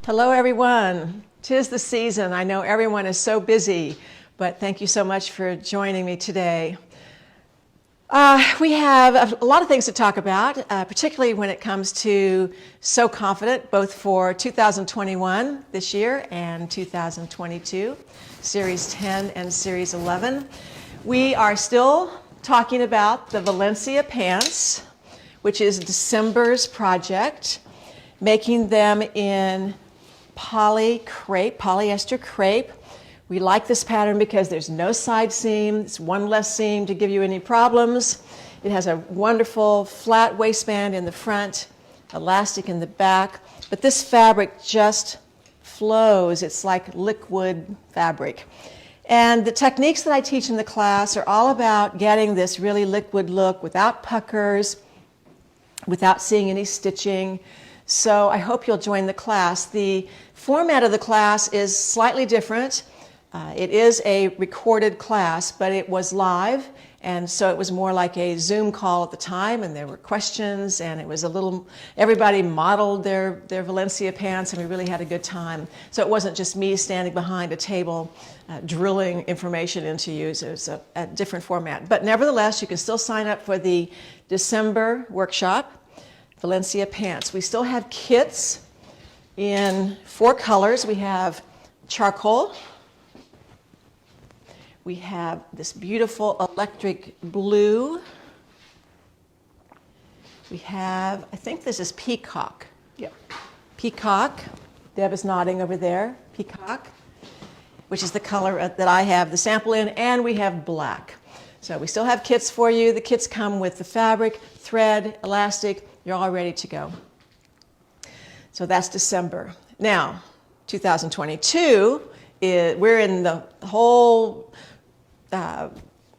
Hello everyone. 'Tis the season. I know everyone is so busy, but thank you so much for joining me today. We have a lot of things to talk about, particularly when it comes to So Confident, both for 2021 this year and 2022, Series 10 and Series 11. We are still talking about the Valencia pants, which is December's project, making them in polyester crepe. We like this pattern because there's no side seam. It's one less seam to give you any problems. It has a wonderful flat waistband in the front, elastic in the back, but this fabric just flows. It's like liquid fabric. And the techniques that I teach in the class are all about getting this really liquid look without puckers, without seeing any stitching. So I hope you'll join the class. The format of the class is slightly different. It is a recorded class, but it was live, and so it was more like a Zoom call at the time, and there were questions, and it was everybody modeled their Valencia pants, and we really had a good time. So it wasn't just me standing behind a table drilling information into you. So it was a different format. But nevertheless, you can still sign up for the December workshop, Valencia pants. We still have kits in 4 colors. We have charcoal. We have this beautiful electric blue. We have, I think this is peacock. Yep. Peacock. Deb is nodding over there. Peacock, which is the color that I have the sample in, and we have black. So we still have kits for you. The kits come with the fabric, thread, elastic. You're all ready to go. So that's December. Now, 2022, we're in the whole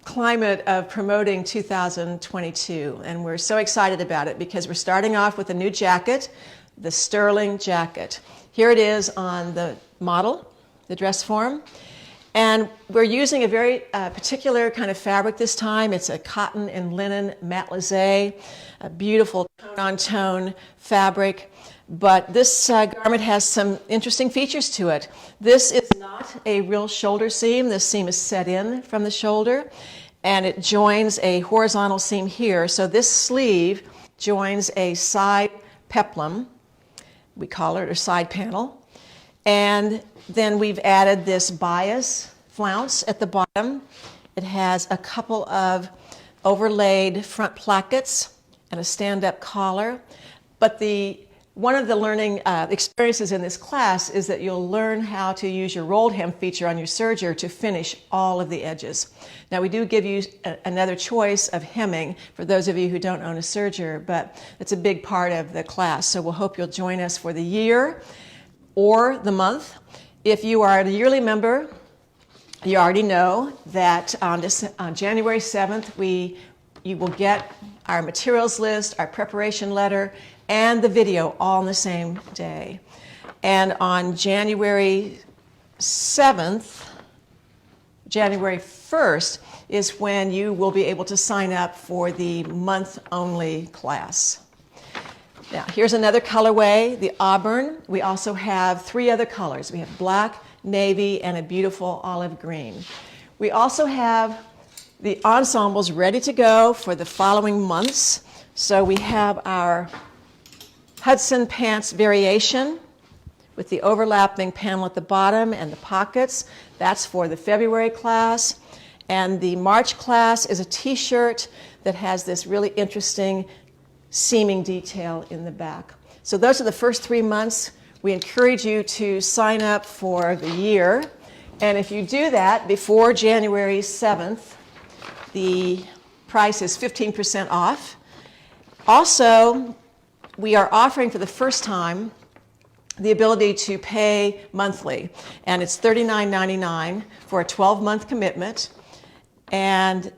climate of promoting 2022, and we're so excited about it because we're starting off with a new jacket, the Sterling jacket. Here it is on the model, the dress form, and we're using a very particular kind of fabric this time. It's a cotton and linen matelassé, a beautiful tone-on-tone fabric. But this garment has some interesting features to it. This is not a real shoulder seam. This seam is set in from the shoulder, and it joins a horizontal seam here. So this sleeve joins a side peplum, we call it, or side panel. And then we've added this bias flounce at the bottom. It has a couple of overlaid front plackets and a stand-up collar. But one of the learning experiences in this class is that you'll learn how to use your rolled hem feature on your serger to finish all of the edges. Now we do give you another choice of hemming for those of you who don't own a serger, but it's a big part of the class. So we'll hope you'll join us for the year or the month. If you are a yearly member, you already know that on January 7th, you will get our materials list, our preparation letter, and the video all on the same day. And on January 7th, January 1st is when you will be able to sign up for the month-only class. Now, here's another colorway, the auburn. We also have 3 other colors. We have black, navy, and a beautiful olive green. We also have the ensembles ready to go for the following months. So we have our Hudson pants variation with the overlapping panel at the bottom and the pockets. That's for the February class. And the March class is a t-shirt that has this really interesting seaming detail in the back. So those are the first 3 months. We encourage you to sign up for the year. And if you do that before January 7th, the price is 15% off. Also, we are offering for the first time the ability to pay monthly, and it's $39.99 for a 12-month commitment. And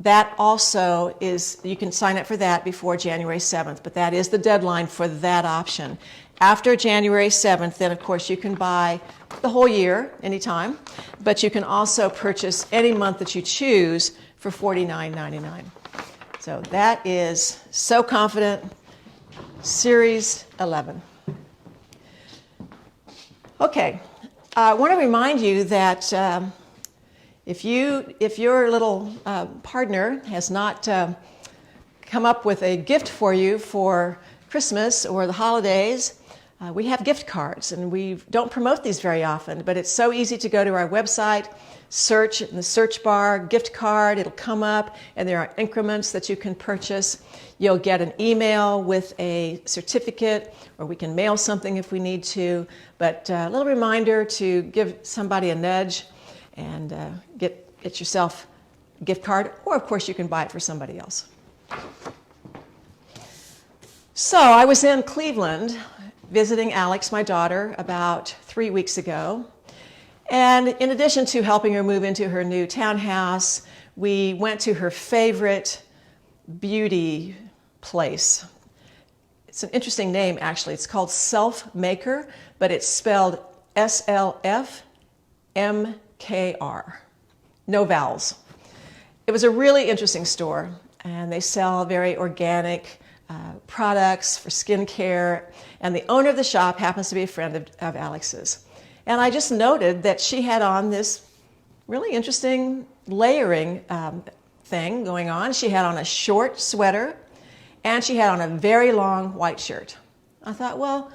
that also is, you can sign up for that before January 7th, but that is the deadline for that option. After January 7th, then of course you can buy the whole year anytime, but you can also purchase any month that you choose for $49.99. So that is So Confident, Series 11. Okay, I want to remind you that if your little partner has not come up with a gift for you for Christmas or the holidays, we have gift cards, and we don't promote these very often, but it's so easy to go to our website, search in the search bar, gift card, it'll come up, and there are increments that you can purchase. You'll get an email with a certificate, or we can mail something if we need to, but a little reminder to give somebody a nudge and get yourself a gift card, or of course you can buy it for somebody else. So I was in Cleveland visiting Alex, my daughter, about 3 weeks ago. And in addition to helping her move into her new townhouse, we went to her favorite beauty place. It's an interesting name, actually. It's called Self Maker, but it's spelled S-L-F-M-K-R. No vowels. It was a really interesting store, and they sell very organic products for skincare, and the owner of the shop happens to be a friend of Alex's. And I just noted that she had on this really interesting layering thing going on. She had on a short sweater, and she had on a very long white shirt. I thought, well,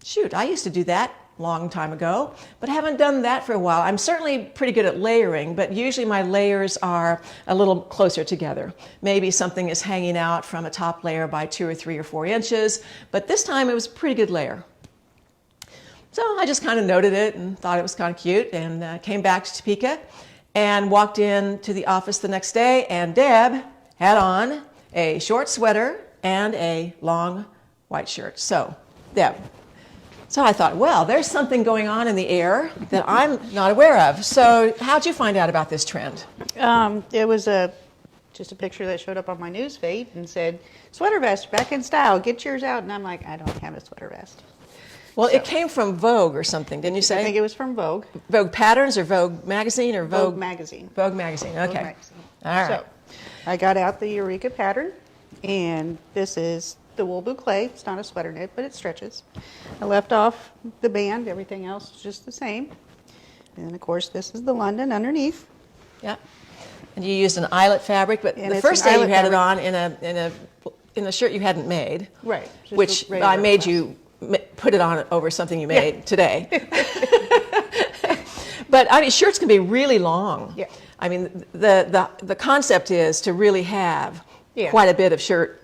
shoot, I used to do that a long time ago, but haven't done that for a while. I'm certainly pretty good at layering, but usually my layers are a little closer together. Maybe something is hanging out from a top layer by 2 or 3 or 4 inches, but this time it was a pretty good layer. So I just kind of noted it and thought it was kind of cute, and came back to Topeka and walked in to the office the next day, and Deb had on a short sweater and a long white shirt. So, Deb. So I thought, well, there's something going on in the air that I'm not aware of. So how'd you find out about this trend? It was just a picture that showed up on my news feed and said, sweater vest, back in style, get yours out. And I'm like, I don't have a sweater vest. Well, it came from Vogue or something, didn't you say? I think it was from Vogue. Vogue Patterns or Vogue Magazine or Vogue? Vogue Magazine. Vogue Magazine, okay. Vogue Magazine. All right. So I got out the Eureka pattern, and this is the wool boucle. It's not a sweater knit, but it stretches. I left off the band. Everything else is just the same. And, of course, this is the London underneath. Yeah. And you used an eyelet fabric, but And the it's first an day you eyelet had it fabric. on in a shirt you hadn't made. Right. Just Which regular I made class. you put it on over something you made today. But I mean, shirts can be really long. Yeah. I mean, the concept is to really have quite a bit of shirt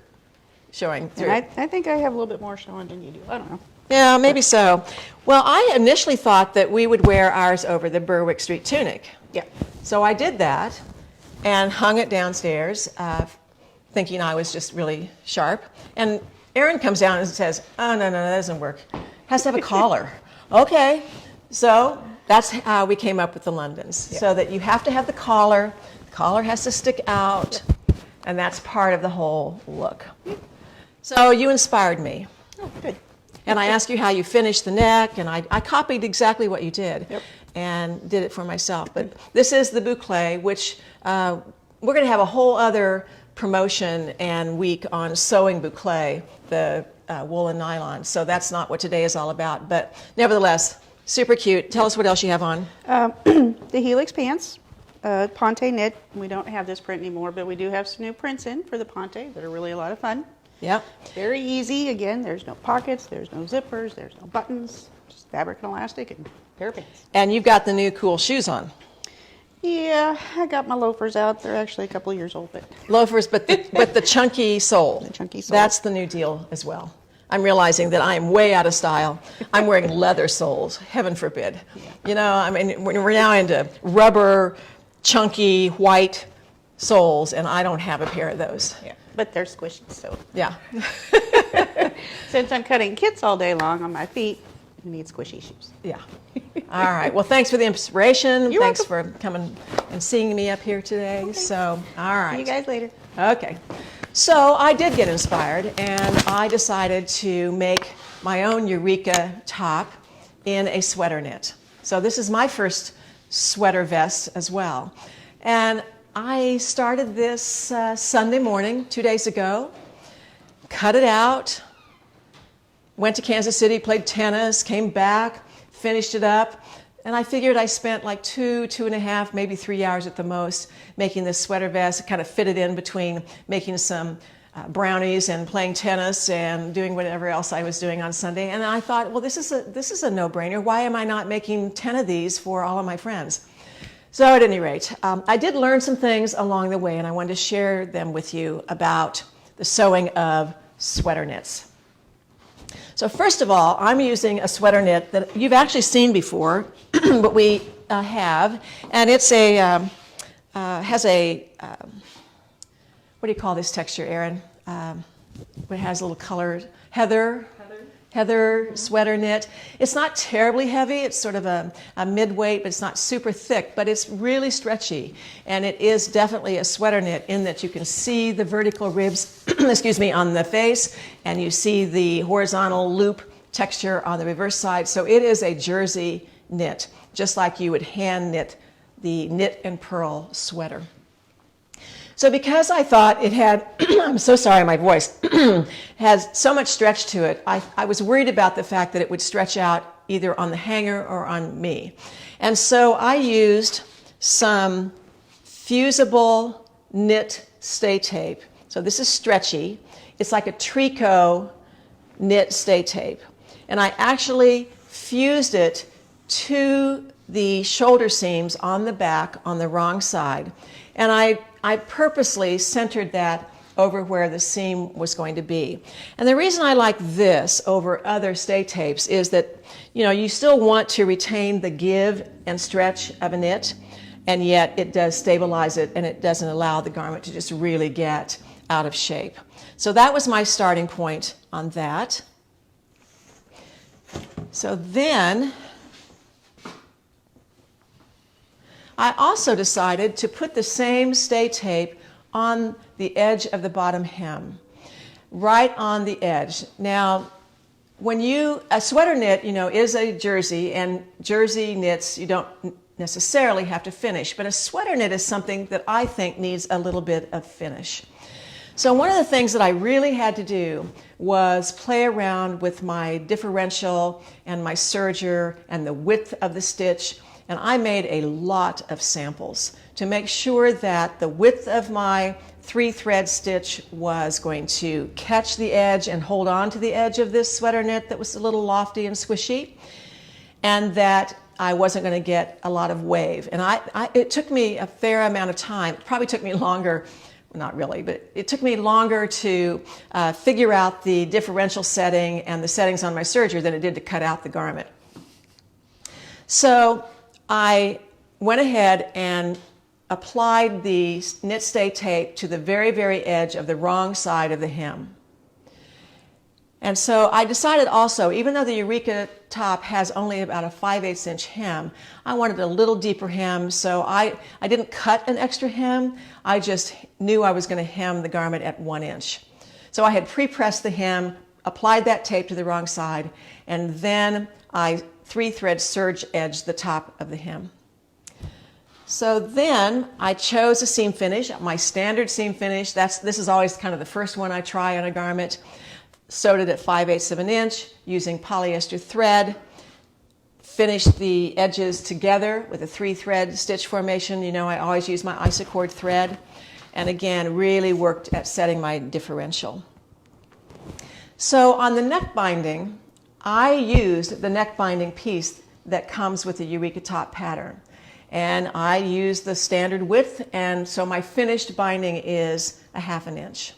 showing through. And I think I have a little bit more showing than you do. I don't know. Yeah, maybe so. Well, I initially thought that we would wear ours over the Berwick Street tunic. Yeah. So I did that and hung it downstairs, thinking I was just really sharp. And Erin comes down and says, oh, no, that doesn't work. Has to have a collar. Okay. So that's how we came up with the Londons. Yeah. So that you have to have the collar has to stick out, and that's part of the whole look. So you inspired me. Oh, good. And I asked you how you finished the neck, and I copied exactly what you did. Yep. And did it for myself. But this is the boucle, which we're going to have a whole other promotion and week on sewing boucle, the wool and nylon. So that's not what today is all about. But nevertheless, super cute. Tell us what else you have on. The Helix pants, Ponte knit. We don't have this print anymore, but we do have some new prints in for the Ponte that are really a lot of fun. Yep. Very easy. Again, there's no pockets, there's no zippers, there's no buttons, just fabric and elastic and a pair of pants. And you've got the new cool shoes on. Yeah, I got my loafers out. They're actually a couple of years old, but Loafers, but the chunky sole. The chunky sole. That's the new deal as well. I'm realizing that I am way out of style. I'm wearing leather soles. Heaven forbid. Yeah. You know, I mean, we're now into rubber, chunky, white soles, and I don't have a pair of those. yeah, but they're squishy. So Yeah. since I'm cutting kits all day long on my feet, I need squishy shoes. Yeah. All right. Well, thanks for the inspiration. You're Thanks welcome. for coming and seeing me up here today. Okay. So, all right. See you guys later. Okay. So I did get inspired, and I decided to make my own Eureka top in a sweater knit. So this is my first sweater vest as well. And I started this Sunday morning, 2 days ago, cut it out, went to Kansas City, played tennis, came back, finished it up. And I figured I spent like 2.5, maybe 3 hours at the most making this sweater vest. It kind of fitted in between making some brownies and playing tennis and doing whatever else I was doing on Sunday. And I thought, well, this is a no-brainer. Why am I not making 10 of these for all of my friends? So at any rate, I did learn some things along the way, and I wanted to share them with you about the sewing of sweater knits. So first of all, I'm using a sweater knit that you've actually seen before, but we have, and it's has a, what do you call this texture, Erin? It has a little colored, Heather sweater knit. It's not terribly heavy. It's sort of a mid-weight, but it's not super thick, but it's really stretchy. And it is definitely a sweater knit in that you can see the vertical ribs, excuse me, on the face, and you see the horizontal loop texture on the reverse side. So it is a jersey knit, just like you would hand knit the knit and purl sweater. So because I thought it had, I'm so sorry, my voice, has so much stretch to it, I was worried about the fact that it would stretch out either on the hanger or on me. And so I used some fusible knit stay tape. So this is stretchy. It's like a tricot knit stay tape. And I actually fused it to the shoulder seams on the back on the wrong side. And I purposely centered that over where the seam was going to be. And the reason I like this over other stay tapes is that, you know, you still want to retain the give and stretch of a knit, and yet it does stabilize it and it doesn't allow the garment to just really get out of shape. So that was my starting point on that. So then I also decided to put the same stay tape on the edge of the bottom hem, right on the edge. Now, a sweater knit, you know, is a jersey, and jersey knits you don't necessarily have to finish, but a sweater knit is something that I think needs a little bit of finish. So one of the things that I really had to do was play around with my differential and my serger and the width of the stitch. And I made a lot of samples to make sure that the width of my 3-thread stitch was going to catch the edge and hold on to the edge of this sweater knit that was a little lofty and squishy, and that I wasn't going to get a lot of wave. And it took me a fair amount of time. It probably took me longer, not really, but it took me longer to figure out the differential setting and the settings on my serger than it did to cut out the garment. So I went ahead and applied the knit stay tape to the very, very edge of the wrong side of the hem. And so I decided also, even though the Eureka top has only about a 5/8 inch hem, I wanted a little deeper hem, so I didn't cut an extra hem. I just knew I was going to hem the garment at 1 inch. So I had pre-pressed the hem, applied that tape to the wrong side, and then I 3-thread serge edged the top of the hem. So then I chose a seam finish, my standard seam finish. This is always kind of the first one I try on a garment. Sewed it at 5/8 of an inch using polyester thread. Finished the edges together with a 3-thread stitch formation. You know, I always use my isocord thread. And again, really worked at setting my differential. So on the neck binding, I used the neck binding piece that comes with the Eureka top pattern. And I used the standard width, and so my finished binding is a 1/2 inch.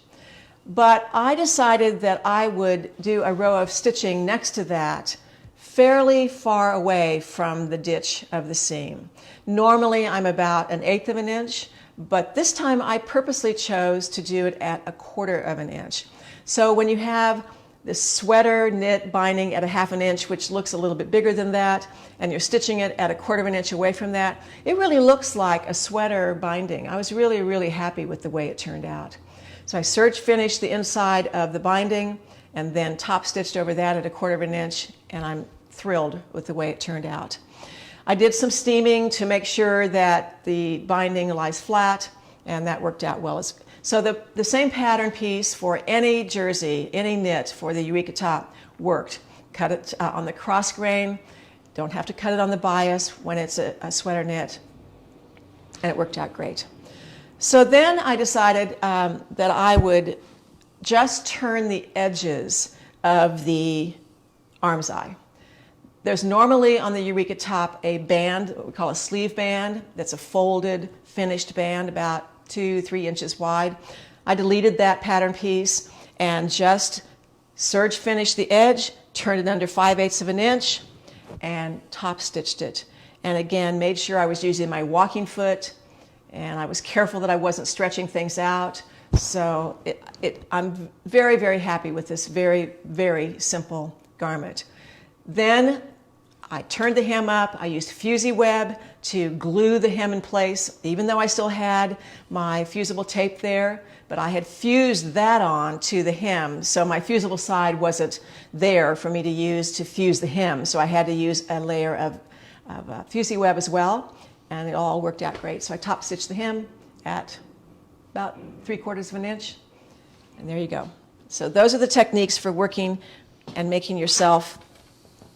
But I decided that I would do a row of stitching next to that, fairly far away from the ditch of the seam. Normally I'm about 1/8 of an inch, but this time I purposely chose to do it at 1/4 of an inch. So when you have this sweater knit binding at a 1/2 inch, which looks a little bit bigger than that, and you're stitching it at 1/4 of an inch away from that, it really looks like a sweater binding. I was really, really happy with the way it turned out. So I serge finished the inside of the binding and then top stitched over that at 1/4 of an inch, and I'm thrilled with the way it turned out. I did some steaming to make sure that the binding lies flat, and that worked out well. So the same pattern piece for any jersey, any knit for the Eureka top worked. Cut it on the cross grain, Don't have to cut it on the bias when it's a sweater knit. And it worked out great. So then I decided that I would just turn the edges of the arm's eye. There's normally on the Eureka top a band, what we call a sleeve band, that's a folded, finished band about 2-3 inches wide. I deleted that pattern piece and just serge finished the edge, turned it under 5/8 of an inch, and top stitched it. And again, made sure I was using my walking foot, and I was careful that I wasn't stretching things out. So I'm very, very happy with this very, very simple garment. Then I turned the hem up. I used Fusee web to glue the hem in place, even though I still had my fusible tape there, but I had fused that on to the hem, so my fusible side wasn't there for me to use to fuse the hem, so I had to use a layer of Fusee web as well, and it all worked out great. So I top stitched the hem at about 3/4 of an inch, and there you go. So those are the techniques for working and making yourself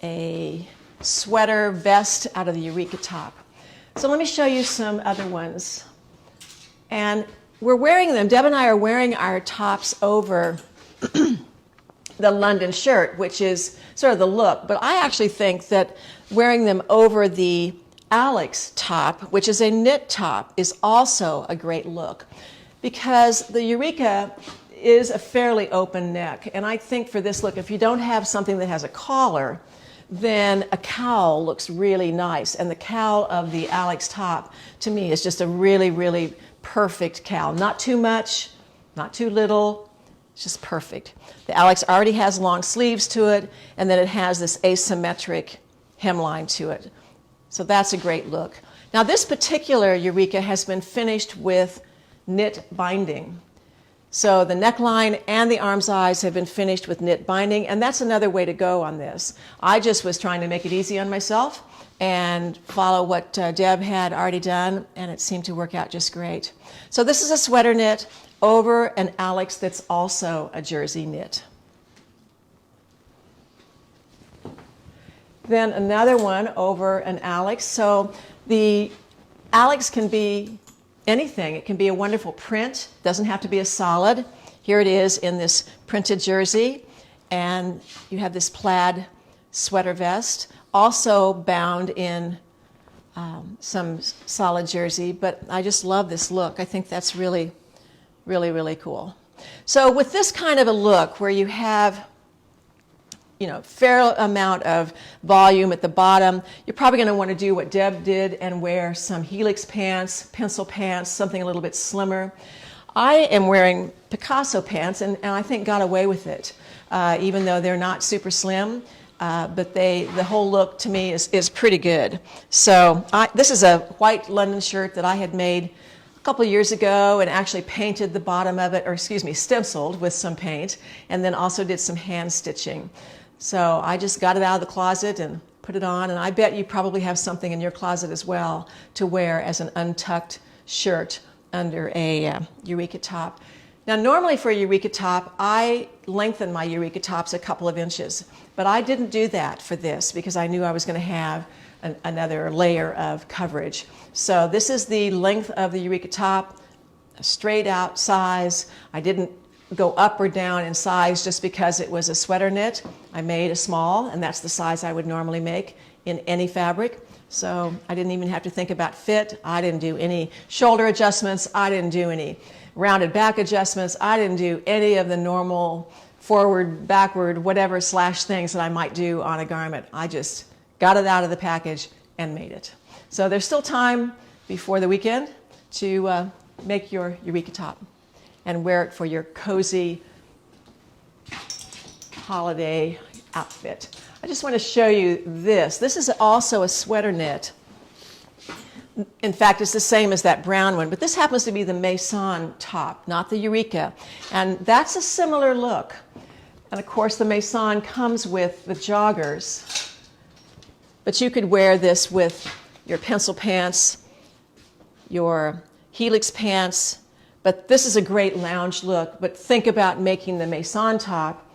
a sweater vest out of the Eureka top. So let me show you some other ones. And we're wearing them, Deb and I are wearing our tops over the London shirt, which is sort of the look, but I actually think that wearing them over the Alex top, which is a knit top, is also a great look, because the Eureka is a fairly open neck, and I think for this look, if you don't have something that has a collar, then a cowl looks really nice. And the cowl of the Alex top, to me, is just a really, really perfect cowl. Not too much, not too little, it's just perfect. The Alex already has long sleeves to it, and then it has this asymmetric hemline to it. So that's a great look. Now this particular Eureka has been finished with knit binding. So the neckline and the arm's eyes have been finished with knit binding, and that's another way to go on this. I just was trying to make it easy on myself and follow what Deb had already done, and it seemed to work out just great. So this is a sweater knit over an Alex that's also a jersey knit. Then another one over an Alex. So the Alex can be anything. It can be a wonderful print. Doesn't have to be a solid. Here it is in this printed jersey, and you have this plaid sweater vest, also bound in some solid jersey, but I just love this look. I think that's really, really, really cool. So with this kind of a look where you have fair amount of volume at the bottom, you're probably going to want to do what Deb did and wear some helix pants, pencil pants, something a little bit slimmer. I am wearing Picasso pants, and I think got away with it, even though they're not super slim, but the whole look to me is pretty good. So this is a white London shirt that I had made a couple of years ago and actually painted the bottom of it, or excuse me, stenciled with some paint, and then also did some hand stitching. So I just got it out of the closet and put it on, and I bet you probably have something in your closet as well to wear as an untucked shirt under a Eureka top. Now normally for a Eureka top, I lengthen my Eureka tops a couple of inches, but I didn't do that for this because I knew I was going to have another layer of coverage. So this is the length of the Eureka top, a straight out size. I didn't go up or down in size just because it was a sweater knit. I made a small, and that's the size I would normally make in any fabric. So I didn't even have to think about fit. I didn't do any shoulder adjustments. I didn't do any rounded back adjustments. I didn't do any of the normal forward, backward, whatever slash things that I might do on a garment. I just got it out of the package and made it. So there's still time before the weekend to make your Eureka top and wear it for your cozy holiday outfit. I just want to show you this. This is also a sweater knit. In fact, it's the same as that brown one, but this happens to be the Maison top, not the Eureka. And that's a similar look. And of course, the Maison comes with the joggers. But you could wear this with your pencil pants, your helix pants, but this is a great lounge look. But think about making the Maison top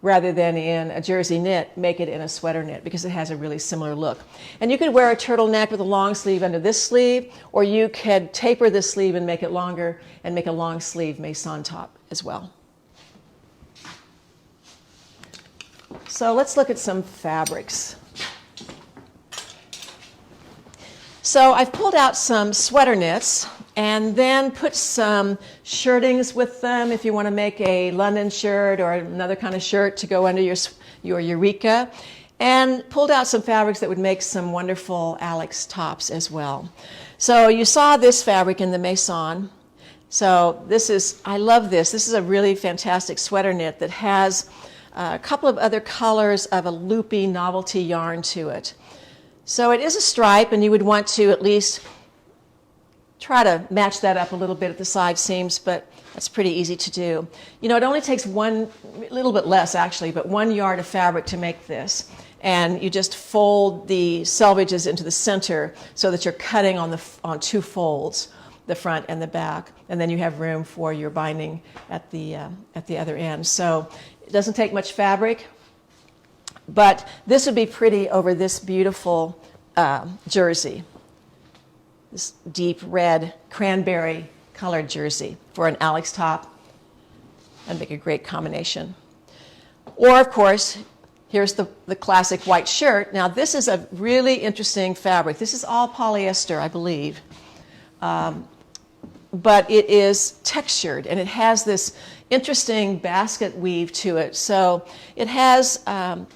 rather than in a jersey knit, make it in a sweater knit because it has a really similar look. And you could wear a turtleneck with a long sleeve under this sleeve, or you could taper this sleeve and make it longer and make a long sleeve maison top as well. So let's look at some fabrics. So I've pulled out some sweater knits and then put some shirtings with them if you want to make a London shirt or another kind of shirt to go under your Eureka, and pulled out some fabrics that would make some wonderful Alex tops as well. So you saw this fabric in the maison. So this is, I love this. This is a really fantastic sweater knit that has a couple of other colors of a loopy novelty yarn to it. So it is a stripe, and you would want to at least try to match that up a little bit at the side seams, but that's pretty easy to do. You know, it only takes a little bit less actually, but 1 yard of fabric to make this. And you just fold the selvages into the center so that you're cutting on 2 folds, the front and the back, and then you have room for your binding at the other end. So it doesn't take much fabric, but this would be pretty over this beautiful jersey. This deep red cranberry colored jersey for an Alex top. That'd make a great combination. Or of course, here's the classic white shirt. Now this is a really interesting fabric. This is all polyester, I believe. But it is textured, and it has this interesting basket weave to it. So it has a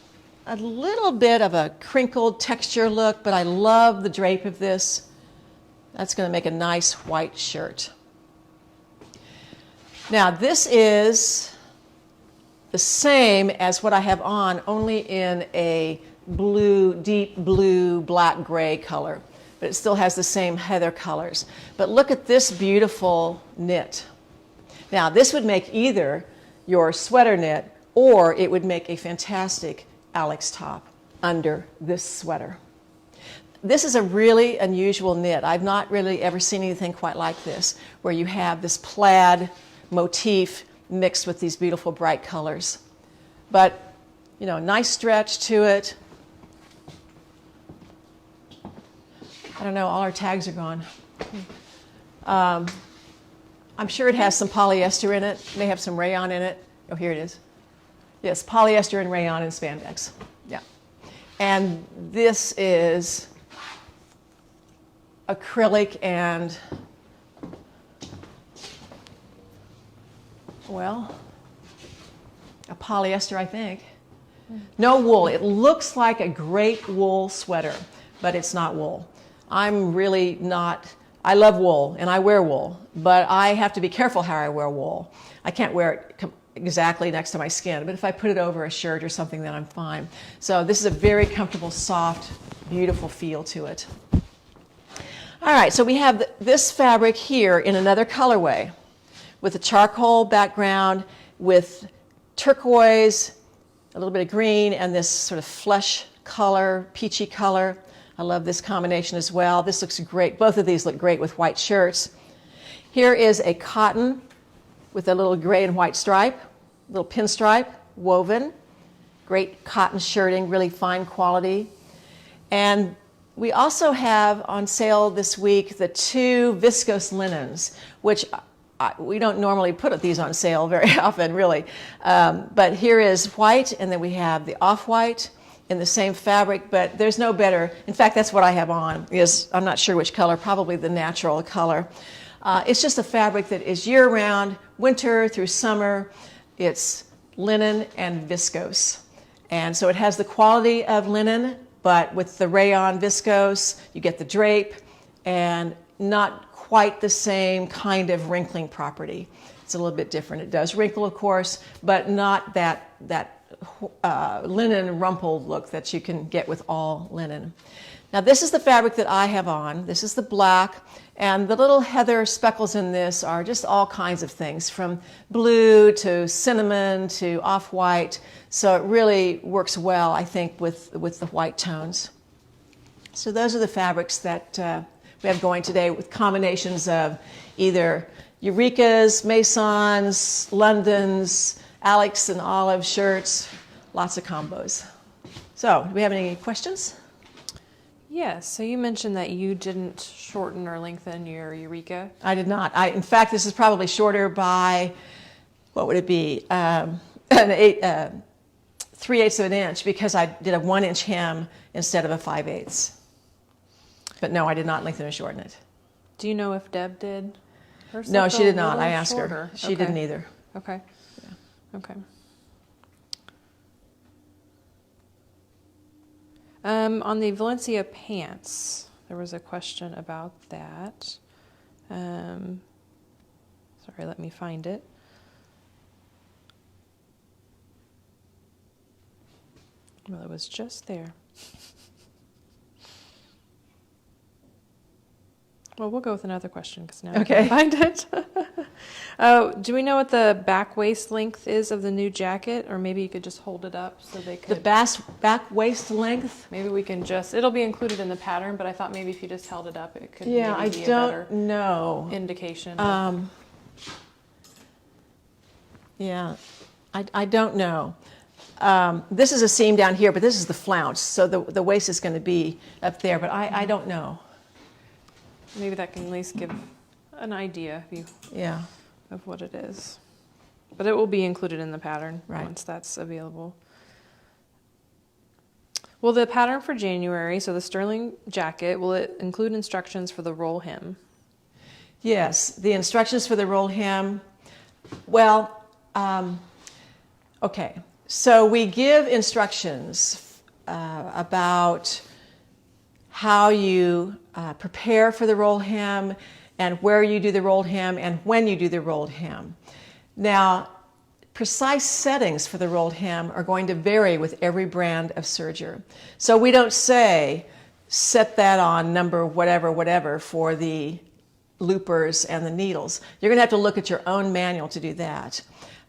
little bit of a crinkled texture look, but I love the drape of this. That's going to make a nice white shirt. Now this is the same as what I have on, only in a blue, deep blue, black gray color, but it still has the same heather colors. But look at this beautiful knit. Now this would make either your sweater knit, or it would make a fantastic Alex top under this sweater. This is a really unusual knit. I've not really ever seen anything quite like this, where you have this plaid motif mixed with these beautiful bright colors. But, you know, nice stretch to it. I don't know, all our tags are gone. I'm sure it has some polyester in it. It may have some rayon in it. Oh, here it is. Yes, polyester and rayon and spandex. Yeah. And this is acrylic and, well, a polyester, I think. No wool. It looks like a great wool sweater, but it's not wool. I'm really not, I love wool and I wear wool, but I have to be careful how I wear wool. I can't wear it exactly next to my skin, but if I put it over a shirt or something, then I'm fine. So this is a very comfortable, soft, beautiful feel to it. All right, so we have this fabric here in another colorway with a charcoal background with turquoise, a little bit of green, and this sort of flesh color, peachy color. I love this combination as well. This looks great. Both of these look great with white shirts. Here is a cotton with a little gray and white stripe, little pinstripe woven. Great cotton shirting, really fine quality. And we also have on sale this week the 2 viscose linens, which we don't normally put these on sale very often, really. But here is white, and then we have the off-white in the same fabric, but there's no better. In fact, that's what I have on, is I'm not sure which color, probably the natural color. It's just a fabric that is year-round, winter through summer. It's linen and viscose. And so it has the quality of linen, but with the rayon viscose, you get the drape and not quite the same kind of wrinkling property. It's a little bit different. It does wrinkle, of course, but not that linen rumpled look that you can get with all linen. Now this is the fabric that I have on. This is the black, and the little heather speckles in this are just all kinds of things, from blue to cinnamon to off-white. So it really works well, I think, with the white tones. So those are the fabrics that we have going today, with combinations of either Eurekas, Masons, Londons, Alex and Olive shirts, lots of combos. So, do we have any questions? Yes, so you mentioned that you didn't shorten or lengthen your Eureka. I did not. In fact, this is probably shorter by, what would it be? 3/8 of an inch, because I did a 1-inch hem instead of a 5/8. But no, I did not lengthen or shorten it. Do you know if Deb did? Hers No, looked she a did not. little I asked her. shorter. She didn't either. Okay. Okay. On the Valencia pants, there was a question about that. Sorry, let me find it. Well, it was just there. Well, we'll go with another question because now I Okay. can't find it. Do we know what the back waist length is of the new jacket? Or maybe you could just hold it up so they The could... back waist length? Maybe we can just... It'll be included in the pattern, but I thought maybe if you just held it up, it could Yeah, I maybe be a better don't know. indication. Yeah, I don't know. This is a seam down here, but this is the flounce, so the waist is going to be up there, but I don't know. Maybe that can at least give an idea Yeah, of what it is. But it will be included in the pattern Right. once that's available. Well, the pattern for January, so the sterling jacket, will it include instructions for the roll hem? yes, the instructions for the roll hem. Well, okay, so we give instructions about how you prepare for the roll hem and where you do the rolled hem and when you do the rolled hem. Now, precise settings for the rolled hem are going to vary with every brand of serger. So we don't say set that on number whatever for the loopers and the needles. You're going to have to look at your own manual to do that.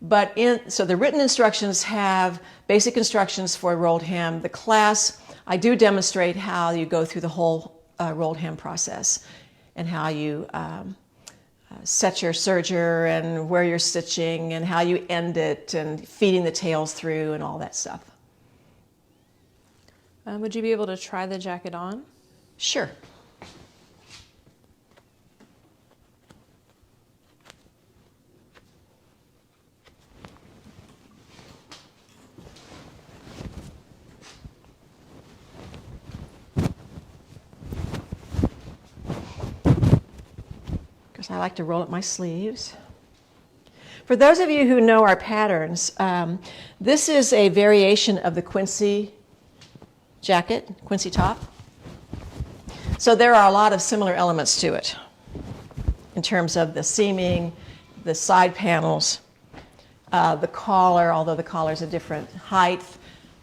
But so the written instructions have basic instructions for rolled hem. The class, I do demonstrate how you go through the whole rolled hem process and how you set your serger and where you're stitching and how you end it and feeding the tails through and all that stuff. Would you be able to try the jacket on? Sure. Because I like to roll up my sleeves. For those of you who know our patterns, this is a variation of the Quincy jacket, Quincy top. So there are a lot of similar elements to it in terms of the seaming, the side panels, the collar, although the collar is a different height,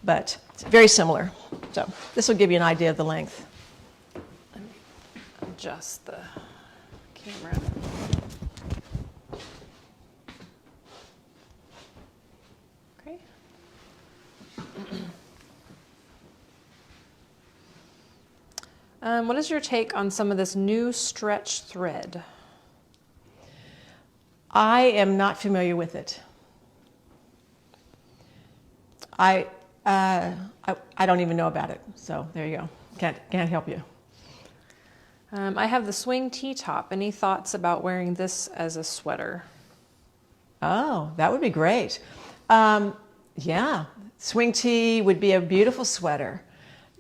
but it's very similar. So this will give you an idea of the length. Let me adjust the camera. Okay. What is your take on some of this new stretch thread? I am not familiar with it. I don't even know about it. So there you go. Can't help you. I have the swing T-top. Any thoughts about wearing this as a sweater? Oh, that would be great. Yeah, swing tee would be a beautiful sweater.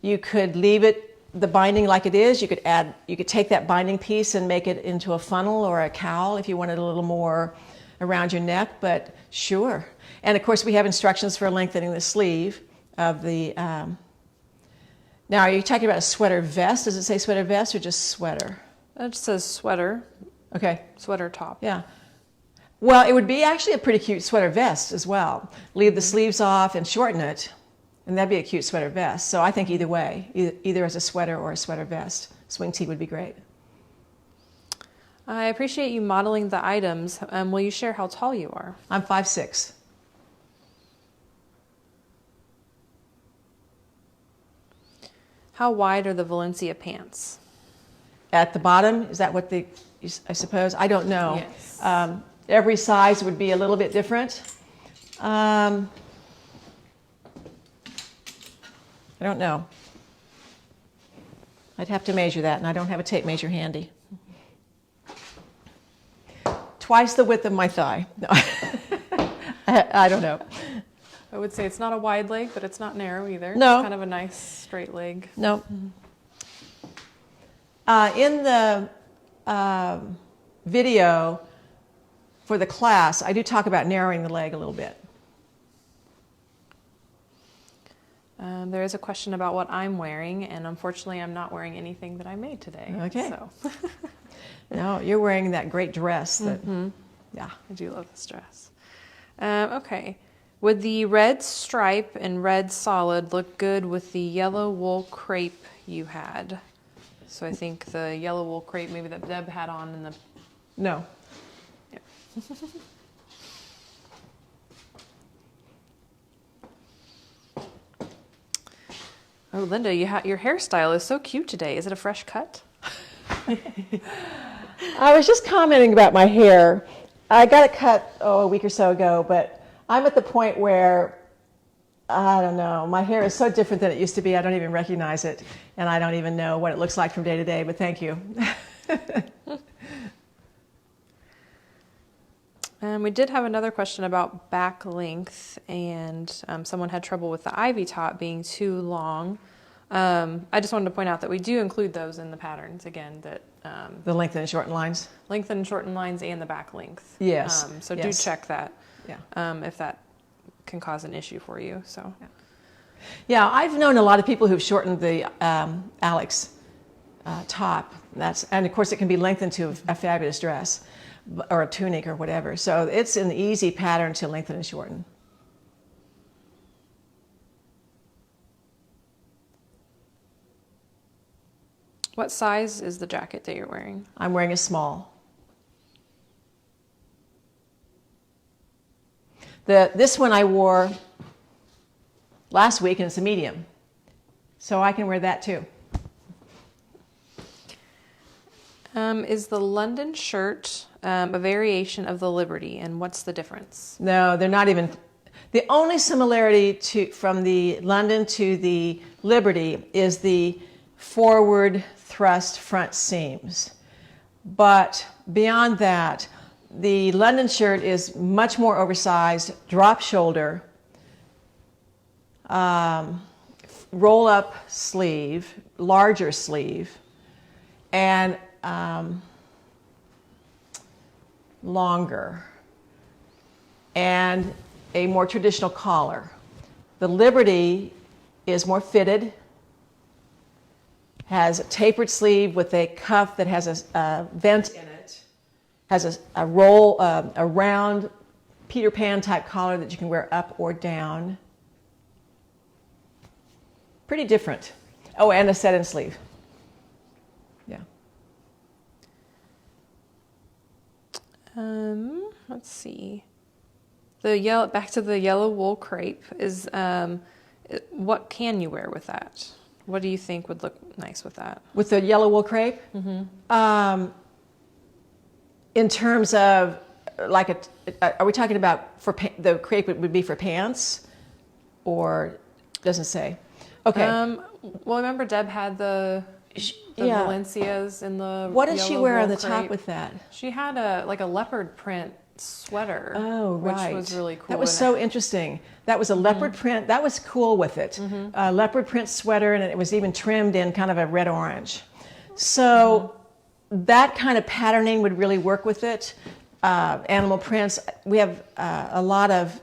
You could leave it, the binding like it is. You could take that binding piece and make it into a funnel or a cowl if you wanted a little more around your neck, but sure. And of course we have instructions for lengthening the sleeve of the, now are you talking about a sweater vest? Does it say sweater vest or just sweater? It just says sweater, Okay, sweater top. yeah. Well, it would be actually a pretty cute sweater vest as well. Leave the sleeves off and shorten it, and that'd be a cute sweater vest. So I think either way, either as a sweater or a sweater vest, swing tee would be great. I appreciate you modeling the items. Will you share how tall you are? I'm 5'6". How wide are the Valencia pants? At the bottom, is that what I suppose? I don't know. Yes. Every size would be a little bit different. I don't know. I'd have to measure that, and I don't have a tape measure handy. Twice the width of my thigh. No. I don't know. I would say it's not a wide leg, but it's not narrow either. No. It's kind of a nice straight leg. No. In the video for the class, I do talk about narrowing the leg a little bit. There is a question about what I'm wearing, and unfortunately, I'm not wearing anything that I made today. Okay. So. No, you're wearing that great dress. That, yeah. I do love this dress. Okay. Would the red stripe and red solid look good with the yellow wool crepe you had? So I think the yellow wool crepe maybe that Deb had on in the... No. Yeah. Oh, Linda, your hairstyle is so cute today. Is it a fresh cut? I was just commenting about my hair. I got it cut a week or so ago, but I'm at the point where, I don't know, my hair is so different than it used to be, I don't even recognize it, and I don't even know what it looks like from day to day, but thank you. We did have another question about back length, and someone had trouble with the ivy top being too long. I just wanted to point out that we do include those in the patterns again. That The lengthen and shorten lines? lengthen and shorten lines and the back length. Yes. So yes. do check that Yeah. if that can cause an issue for you. So. Yeah, I've known a lot of people who've shortened the Alex top. And of course it can be lengthened to a fabulous dress or a tunic or whatever. So it's an easy pattern to lengthen and shorten. What size is the jacket that you're wearing? I'm wearing a small. This one I wore last week, and it's a medium. So I can wear that too. Is the London shirt a variation of the Liberty, and what's the difference? No, they're not even. The only similarity from the London to the Liberty is the forward thrust front seams. But beyond that, the London shirt is much more oversized, drop shoulder, roll up sleeve, larger sleeve, and longer, and a more traditional collar. The Liberty is more fitted, has a tapered sleeve with a cuff that has a vent in it, has a roll, a round Peter Pan type collar that you can wear up or down. Pretty different. Oh, and a set-in sleeve. Yeah. Let's see. Back to the yellow wool crepe is, what can you wear with that? What do you think would look nice with that? With the yellow wool crepe? Mm-hmm. In terms of, are we talking about the crepe would be for pants? Or doesn't say? Okay. Well, remember Deb had the Valencias in the What did she yellow wear on wool the top crepe. with that? She had a leopard print sweater. Oh, right. Which was really cool. That was so interesting. That was a leopard print. That was cool with it. A leopard print sweater, and it was even trimmed in kind of a red-orange. So that kind of patterning would really work with it. Animal prints. We have a lot of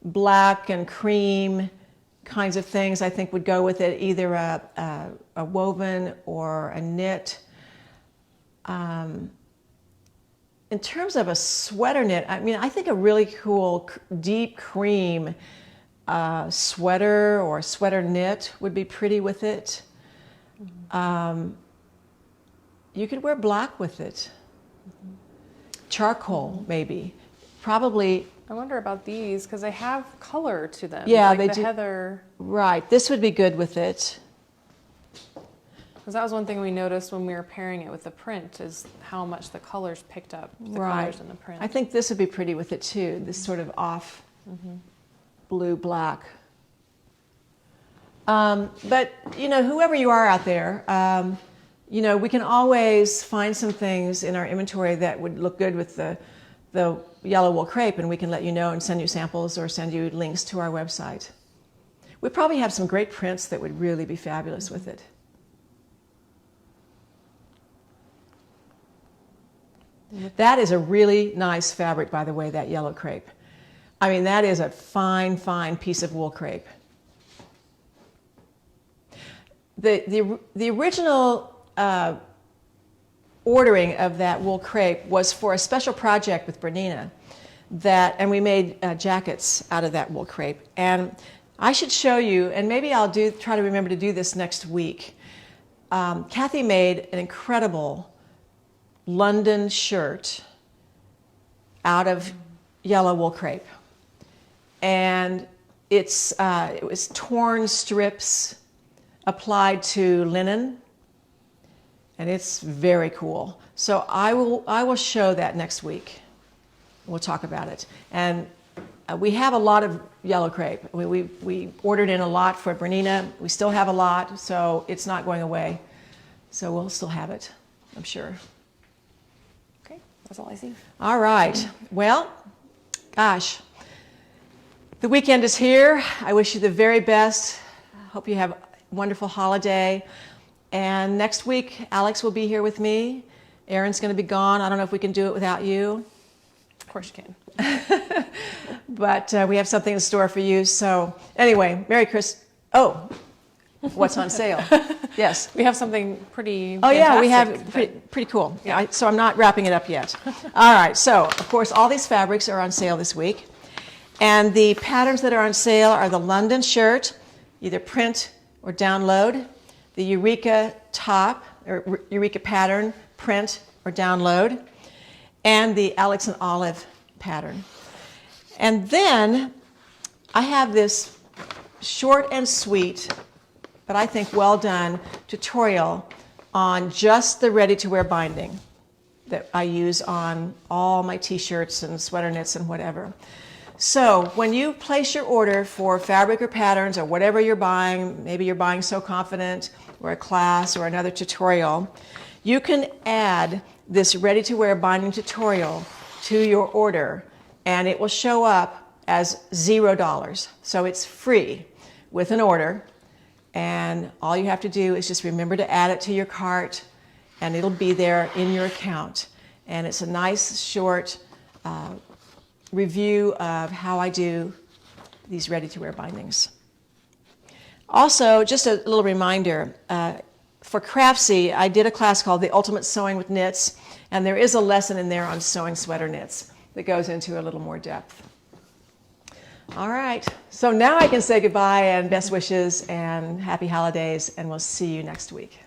black and cream kinds of things I think would go with it, either a woven or a knit. In terms of a sweater knit, I mean, I think a really cool deep cream sweater or sweater knit would be pretty with it. You could wear black with it. Charcoal, maybe. Probably. I wonder about these because they have color to them. Yeah, like they the do. heather. Right. This would be good with it. Because that was one thing we noticed when we were pairing it with the print is how much the colors picked up, the colors in the print. I think this would be pretty with it too, this sort of off blue, black. But, you know, whoever you are out there, you know, we can always find some things in our inventory that would look good with the yellow wool crepe, and we can let you know and send you samples or send you links to our website. We probably have some great prints that would really be fabulous with it. That is a really nice fabric, by the way, that yellow crepe. I mean, that is a fine, fine piece of wool crepe. The original ordering of that wool crepe was for a special project with Bernina, and we made jackets out of that wool crepe. And I should show you, and maybe I'll try to remember to do this next week. Kathy made an incredible London shirt out of yellow wool crepe, and it was torn strips applied to linen, and it's very cool. So I will show that next week. We'll talk about it. And we have a lot of yellow crepe. We ordered in a lot for Bernina. We still have a lot, so it's not going away. So we'll still have it, I'm sure. Okay, that's all I see. All right. Well, gosh, the weekend is here. I wish you the very best. Hope you have a wonderful holiday. And next week, Alex will be here with me. Erin's going to be gone. I don't know if we can do it without you. Of course you can. But we have something in store for you. So anyway, Merry Christmas. Oh, what's on sale? Yes. We have something pretty Oh, yeah, we have fantastic. pretty cool. Yeah, so I'm not wrapping it up yet. All right, so of course all these fabrics are on sale this week. And the patterns that are on sale are the London shirt, either print or download, the Eureka top, or Eureka pattern, print or download, and the Alex and Olive pattern. And then I have this short and sweet, but I think well done, tutorial on just the ready-to-wear binding that I use on all my t-shirts and sweater knits and whatever. So when you place your order for fabric or patterns or whatever you're buying, maybe you're buying So Confident or a class or another tutorial, you can add this ready-to-wear binding tutorial to your order, and it will show up as $0. So it's free with an order, and all you have to do is just remember to add it to your cart, and it'll be there in your account. And it's a nice short review of how I do these ready-to-wear bindings. Also, just a little reminder, for Craftsy, I did a class called The Ultimate Sewing with Knits, and there is a lesson in there on sewing sweater knits that goes into a little more depth. All right, so now I can say goodbye and best wishes and happy holidays, and we'll see you next week.